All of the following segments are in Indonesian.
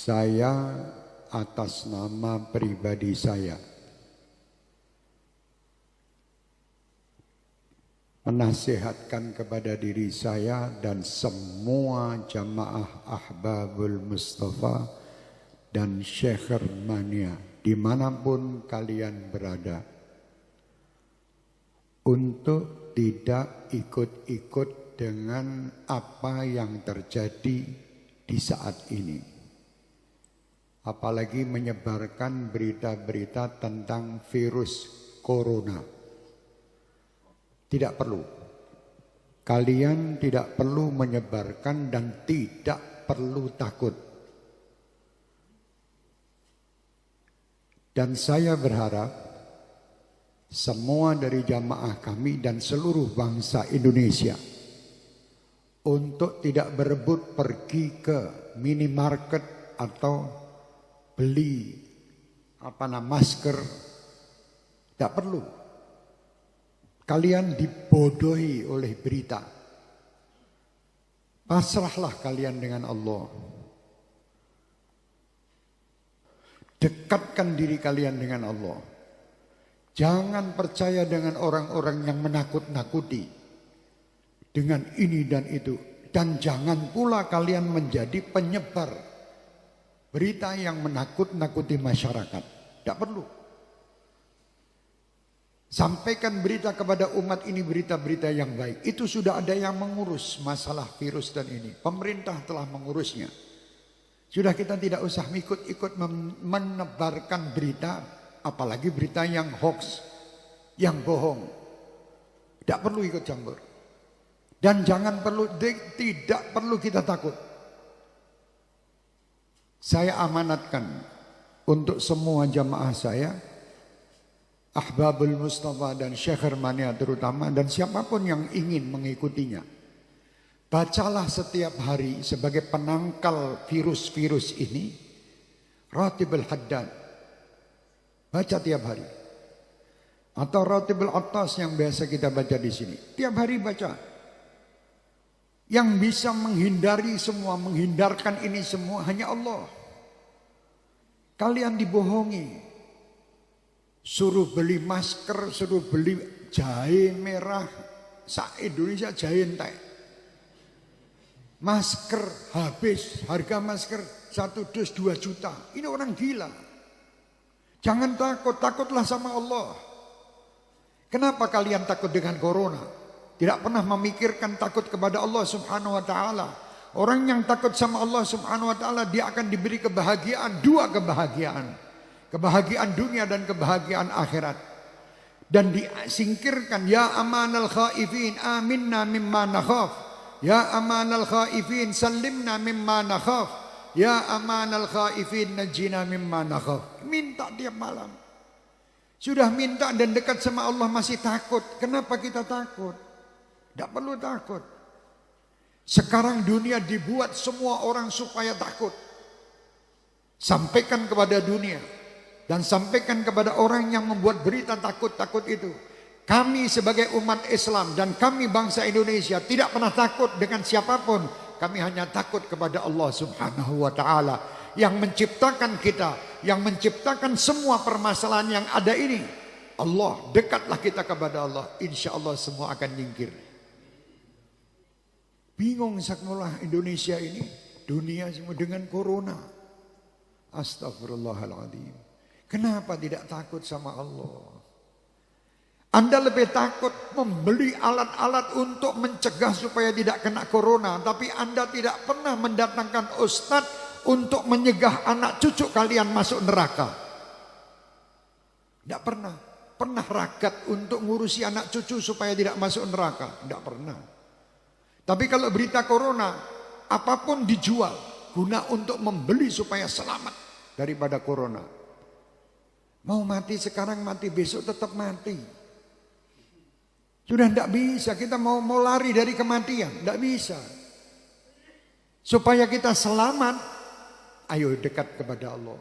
Saya atas nama pribadi saya menasihatkan kepada diri saya dan semua jamaah Ahbabul Mustafa dan Syekh Mania dimanapun kalian berada untuk tidak ikut-ikut dengan apa yang terjadi di saat ini. Apalagi menyebarkan berita-berita tentang virus corona. Tidak perlu. Kalian tidak perlu menyebarkan dan tidak perlu takut. Dan saya berharap semua dari jamaah kami dan seluruh bangsa Indonesia untuk tidak berebut pergi ke minimarket atau beli masker. Tidak perlu. Kalian dibodohi oleh berita. Pasrahlah kalian dengan Allah. Dekatkan diri kalian dengan Allah. Jangan percaya dengan orang-orang yang menakut-nakuti dengan ini dan itu. Dan jangan pula kalian menjadi penyebar berita yang menakut-nakuti masyarakat. Tidak perlu. Sampaikan berita kepada umat ini berita-berita yang baik. Itu sudah ada yang mengurus masalah virus dan ini. Pemerintah telah mengurusnya. Sudah kita tidak usah ikut-ikut menebarkan berita. Apalagi berita yang hoax, yang bohong. Tidak perlu ikut campur. Dan tidak perlu kita takut. Saya amanatkan untuk semua jamaah saya, Ahbabul Mustafa dan Syekh Mania terutama, dan siapapun yang ingin mengikutinya. Bacalah setiap hari sebagai penangkal virus-virus ini, Ratibul Haddad. Baca tiap hari. Atau Ratibul Attas yang biasa kita baca di sini. Tiap hari baca. Yang bisa menghindari semua, menghindarkan ini semua hanya Allah. Kalian dibohongi. Suruh beli masker, suruh beli jahe merah. Se-Indonesia jahe entek. Masker habis, harga masker 1 dus 2 juta. Ini orang gila. Jangan takut, takutlah sama Allah. Kenapa kalian takut dengan corona? Tidak pernah memikirkan takut kepada Allah Subhanahu wa taala. Orang yang takut sama Allah Subhanahu wa taala, dia akan diberi kebahagiaan, 2 kebahagiaan. Kebahagiaan dunia dan kebahagiaan akhirat. Dan disingkirkan, ya amanal khaifin aminna mimma nakhaf. Ya amanal khaifin sallimna mimma nakhaf. Ya amanal khaifin najina mimma nakhaf. Minta tiap malam. Sudah minta dan dekat sama Allah masih takut. Kenapa kita takut? Tidak perlu takut. Sekarang dunia dibuat semua orang supaya takut. Sampaikan kepada dunia. Dan sampaikan kepada orang yang membuat berita takut-takut itu. Kami sebagai umat Islam dan kami bangsa Indonesia tidak pernah takut dengan siapapun. Kami hanya takut kepada Allah Subhanahu wa taala yang menciptakan kita, yang menciptakan semua permasalahan yang ada ini. Allah, dekatlah kita kepada Allah, insya Allah semua akan nyingkir. Bingung saknolah Indonesia ini, dunia semua dengan corona. Astagfirullahaladzim. Kenapa tidak takut sama Allah? Anda lebih takut membeli alat-alat untuk mencegah supaya tidak kena corona. Tapi Anda tidak pernah mendatangkan ustadz untuk menyegah anak cucu kalian masuk neraka. Tidak pernah. Pernah ragat untuk ngurusi anak cucu supaya tidak masuk neraka? Tidak pernah. Tapi kalau berita corona, apapun dijual guna untuk membeli supaya selamat daripada corona. Mau mati sekarang, mati besok tetap mati. Sudah tidak bisa, kita mau lari dari kematian, tidak bisa. Supaya kita selamat, ayo dekat kepada Allah.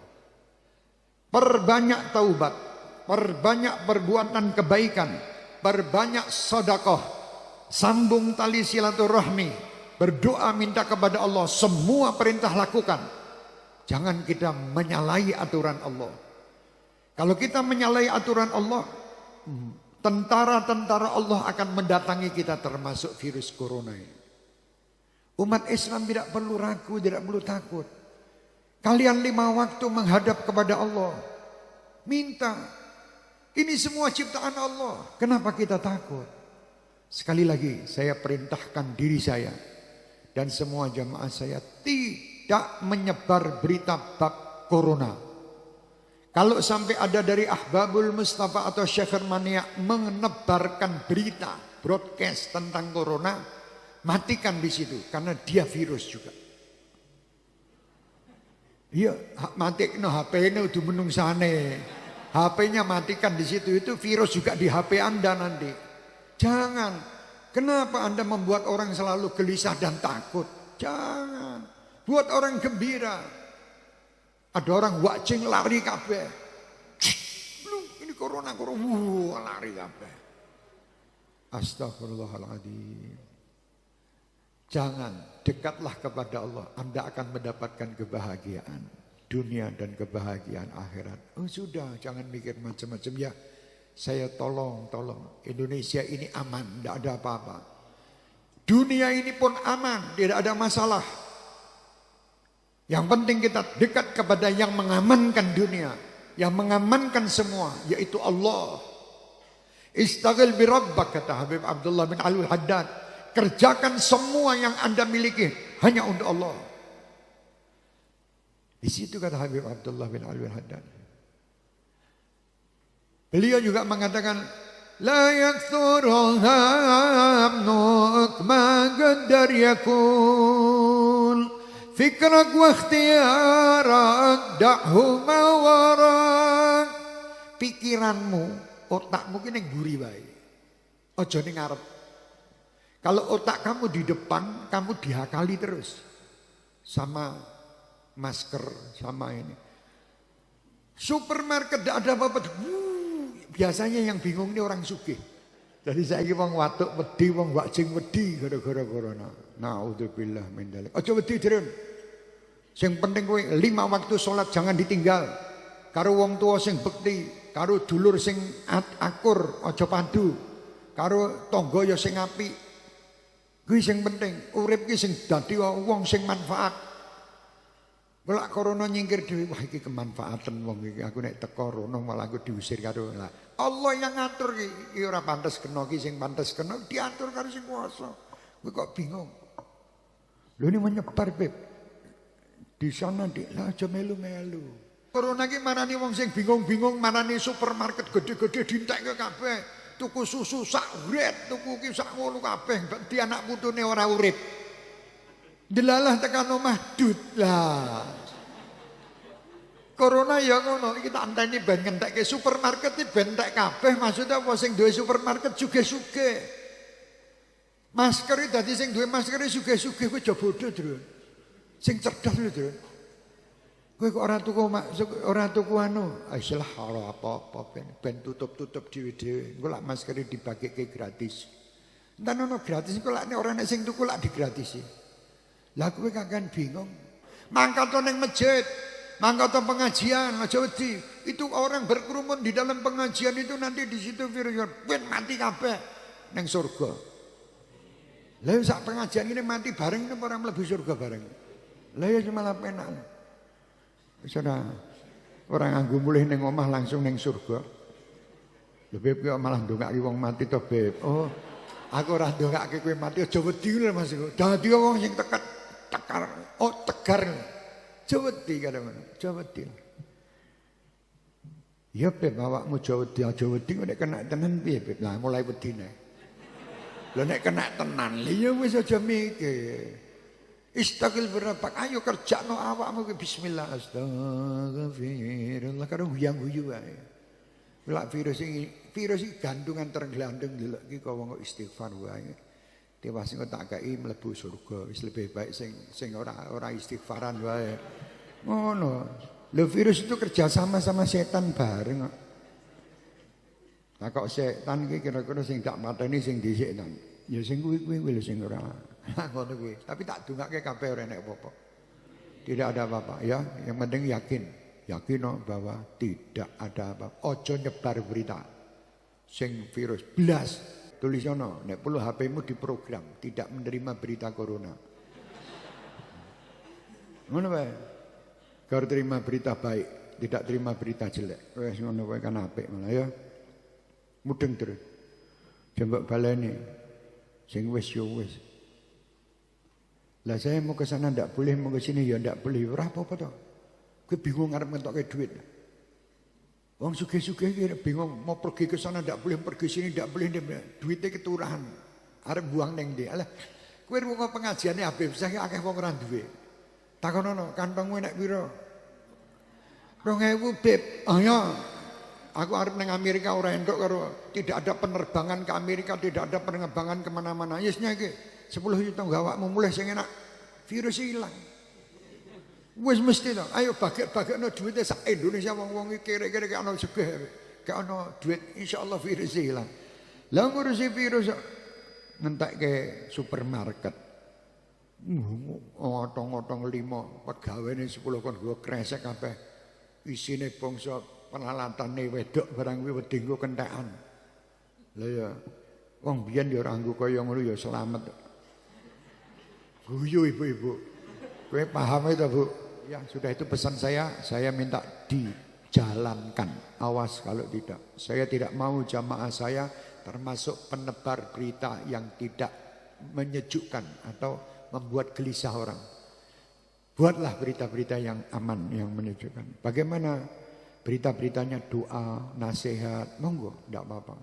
Perbanyak taubat, perbanyak perbuatan kebaikan, perbanyak sedekah, sambung tali silaturahmi, berdoa minta kepada Allah, semua perintah lakukan. Jangan kita menyalahi aturan Allah. Kalau kita menyalahi aturan Allah, tentara-tentara Allah akan mendatangi kita termasuk virus corona ini. Umat Islam tidak perlu ragu, tidak perlu takut. Kalian 5 waktu menghadap kepada Allah. Minta. Ini semua ciptaan Allah. Kenapa kita takut? Sekali lagi saya perintahkan diri saya dan semua jamaah saya tidak menyebar berita bab corona. Kalau sampai ada dari Ahbabul Mustafa atau Syekh Mania menebarkan berita, broadcast tentang corona, matikan di situ karena dia virus juga. Iya, mati no HP-nya udah menungsane. HP-nya matikan di situ, itu virus juga di HP Anda nanti. Jangan. Kenapa Anda membuat orang selalu gelisah dan takut? Jangan. Buat orang gembira. Ada orang watching lari kabeh. Ini corona, lari kabeh. Astagfirullahaladzim. Jangan, dekatlah kepada Allah. Anda akan mendapatkan kebahagiaan dunia dan kebahagiaan akhirat. Oh sudah, jangan mikir macam-macam ya. Saya tolong. Indonesia ini aman, tidak ada apa-apa. Dunia ini pun aman, tidak ada masalah. Yang penting kita dekat kepada yang mengamankan dunia, yang mengamankan semua, yaitu Allah. Istaghil bi rabbak, kata Habib Abdullah bin Alwi Haddad. Kerjakan semua yang Anda miliki hanya untuk Allah. Di situ kata Habib Abdullah bin Alwi Haddad. Beliau juga mengatakan, la yakthuru hamnuk ma qaddar yakun. Fikrak wa ikhtiarak da'huma warak. Pikiranmu, otakmu ini yang buri baik. Ojo ning ngarep. Kalau otak kamu di depan, kamu dihakali terus. Sama masker, sama ini. Supermarket tidak ada apa-apa. Biasanya yang bingung ini orang sugih. Jadi saya wong watuk wedi, wong wajing wedi gara-gara corona. Naudzubillah min dzalik. Aja wedi derun. Sing penting kowe 5 waktu salat jangan ditinggal. Karo wong tua sing bekti, karo dulur sing akur, aja padu. Karo tangga ya sing apik. Kuwi sing penting. Urip ki sing dadi wong sing manfaat. Golak corona nyingkir dhewe, wah iki kemanfaatan wong iki. Aku nek teko rono malah aku diusir karo lah. Allah yang ngatur iki ora pantes kena iki sing pantes kena diatur karo sing kuwasa. Kowe kok bingung. Lho ini menyebar, Beb. Di sana lah aja melu-melu. Corona iki marani wong sing bingung-bingung, marani supermarket gede-gede dintekke kabeh. Tuku susu sak uret, tuku ki sak ngono kabeh, dadi anak putune ora urip. Delalah tekan omah dut lah. Corona ya ngono, iki tak anteni ben ngentekke supermarket iki ben entek kabeh, maksudnya apa sing duwe supermarket sugih-sugih. Masker iki dadi sing duwe masker sugih-sugih kowe aja bodoh, Dron. Sing cerdas lho, Dron. Kowe kok ora tuku anu, istilah ora apa-apa ben tutup-tutup dhewe-dhewe. Engko lak masker dibagike gratis. Entar ono gratis kok lak ora nek sing tuku lak digratisi. Lah kowe kakek bingung. Mangkat ning masjid, mangkat pengajian, aja wedi. Itu orang berkerumun di dalam pengajian itu nanti di situ virus mati kabeh ning surga. Lah sak pengajian ini mati bareng ini orang mlebu surga bareng. Lah ya malah penak. Sudah orang nganggo mulih ning omah langsung ning surga. Lho Beb kok malah ndongaki wong mati to, Beb. Oh, aku ora ndongake kowe mati aja wedi lho Mas. Dadi wong sing tegar. Aja wedi kadang-kadang. Aja wedi. Ya Beb awakmu aja wedi nek kena tenan piye, Beb? Lah mulai wedine. Lho nek kena tenan, ya wis aja mikir. Istaghil berapak, ayo kerjakno awakmu bismillah astagfirullah karo guyang-guyu wae. Lak virus iki gandungan tergelandeng delok iki kok wong istighfar wae. Tewas kok tak kei mlebu surga, wis lebih baik sing ora istighfaran wae. Ngono. Lho virus itu kerja sama setan bareng kok. Lah kok setan iki kira-kira sing tak mateni sing dhisik nang. Ya sing kuwi lho sing ora. Ngono kuwi. Tapi tak dongake kabeh ora enek apa-apa. tidak ada apa-apa ya. Yang penting yakin. Yakin no, bahwa tidak ada apa-apa. Ojo nyebar berita. Sing virus blas. Tulis ono, nek perlu HP-mu diprogram tidak menerima berita corona. Ngono wae. Kalau terima berita baik, tidak terima berita jelek. Wes ngono wae kan apik malah ya. Mudeng terus. Jembak baleni. Sing wis yo wis. Lah saya mau ke sana ndak boleh, mau ke sini ya ndak boleh. Ora apa-apa to. Kowe bingung arep ngentokke duit. Wong sugih-sugih iki bingung mau pergi ke sana ndak boleh, pergi sini ndak boleh, duitnya keturahan. Arep buang ning ndi. Alah, kowe rungo pengajiane Habib Syekh akeh wong ora duwe. Takonono, kantongmu nek pira? 2000 Bib. Oh ya. Aku arep nang Amerika ora entuk karo tidak ada penerbangan ke Amerika, tidak ada penerbangan kemana-mana. Yesnya iki 10 juta gawakmu mulai sing enak. Virus hilang. Wis mesti to. Ayo bagi-bagikno duite sak Indonesia wong-wong iki kira-kira gak ono sugih. Gak ono duit insyaallah virus hilang. Lah ngurusi virus ngentekke supermarket. Otong-otong 5 pegawene 10 kon go kresek kabeh. Isine bangsa penalatane wedok barang kuwi wedi nggo kentekan. Lah ya wong biyen ya ora nggo kaya ngono ya slamet. Guyu ibu-ibu. Kowe paham itu, Bu? Ya, sudah itu pesan saya minta dijalankan. Awas kalau tidak. Saya tidak mau jamaah saya termasuk penebar berita yang tidak menyejukkan atau membuat gelisah orang. Buatlah berita-berita yang aman, yang menyejukkan. Bagaimana berita-beritanya doa, nasihat, monggo, tidak apa-apa.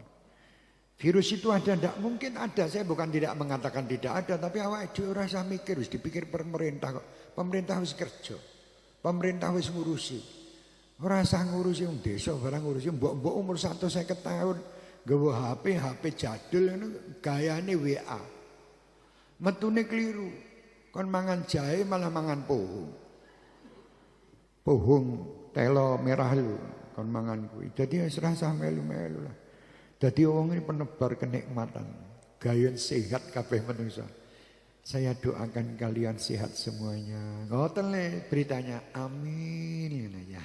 Virus itu ada, tidak mungkin ada. Saya bukan tidak mengatakan tidak ada, tapi awak itu rasa mikir, harus dipikir pemerintah kok. Pemerintah harus kerja, pemerintah harus ngurusi. Rasa ngurusi desa, barang ngurusi. Mbok-mbok umur 150 tahun, gawa HP jadul, gayane WA. Metune keliru, kon mangan jahe malah mangan pohong. Pohong telo merah lu, kon mangan kuwi. Jadi serasa melu-melu lah. Jadi orang ini penebar kenikmatan. Gayon sehat kabeh manusia. Saya doakan kalian sehat semuanya. Ngoten le beritanya. Amin ya.